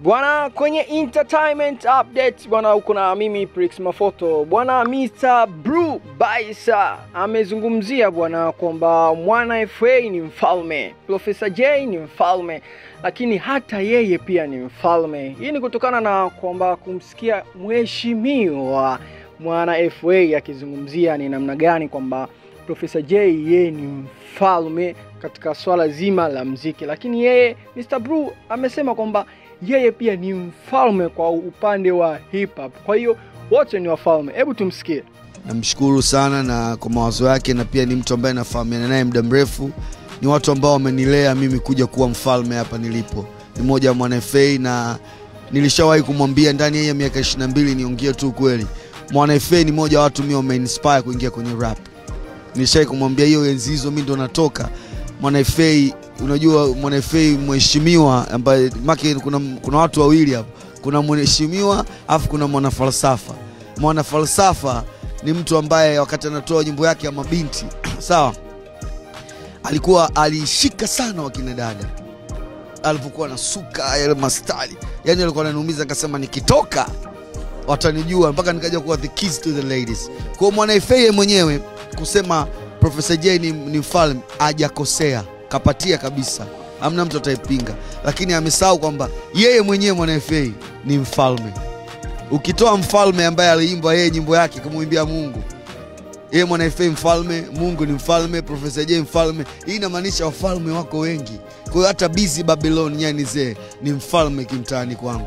Bwana, kwenye entertainment updates bwana, uko na mimi Prix Mafoto. Bwana, Mr. Bru Baisa amezungumzia bwana kwamba Mwana FA ni mfalme, Professor J ni mfalme, lakini hata yeye pia ni mfalme. Hii ni kutokana na kwamba kumsikia mheshimiwa Mwana FA akizungumzia ni namna gani kwamba Professor J yeye ni mfalme katika swala zima la muziki, lakini yeye Mr. Bru amesema kwamba yeye pia ni mfalme kwa upande wa hip hop. Kwa hiyo wote ni wafalme. Hebu tumsikie. Namshukuru sana na kwa mawazo yake, na pia ni mtu ambaye nafahamiana naye muda mrefu. Ni watu ambao wamenilea mimi kuja kuwa mfalme hapa nilipo. Ni mmoja wa Mwana FA, na nilishawahi kumwambia ndani ya miaka 22 niongee tu kweli. Mwana FA ni mmoja wa watu mimi wameinspire kuingia kwenye rap. Nilishawahi kumwambia hiyo enzi hizo mimi ndo natoka. Mwana FA, unajua Mwana FA mheshimiwa ambaye maki kuna watu wawili hapo. Kuna mheshimiwa afu kuna mwana falsafa. Mwana falsafa ni mtu ambaye wakati anatoa nyimbo yake ya mabinti sawa, alishika sana wakina dada alipokuwa anasuka yale mastali, yani alikuwa ananiumiza, akasema nikitoka watanijua, mpaka nikaja kuwa the keys to the ladies. Kwa Mwana FA mwenyewe kusema Professor J ni mfalme hajakosea, kapatia kabisa, hamna mtu ataipinga, lakini amesahau kwamba yeye mwenyewe Mwana FA ni mfalme. Ukitoa mfalme ambaye aliimba yeye nyimbo yake kumwimbia Mungu, yeye Mwana FA mfalme, Mungu ni mfalme, Professor J mfalme, hii inamaanisha wafalme wako wengi. Kwa hiyo hata Busy Babylon Nyanize ni mfalme kimtaani kwangu,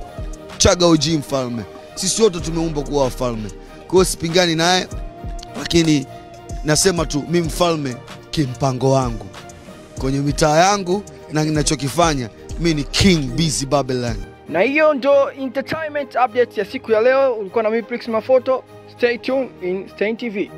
Chaga OG mfalme, sisi wote tumeumbwa kuwa wafalme. Kwa hiyo sipingani naye, lakini nasema tu mimi mfalme kimpango wangu kwenye mitaa yangu, na ninachokifanya mimi ni King Busy Babylon. Na hiyo ndo entertainment updates ya siku ya leo. Ulikuwa na mimi Prix Mafoto. Stay tuned in Stein TV.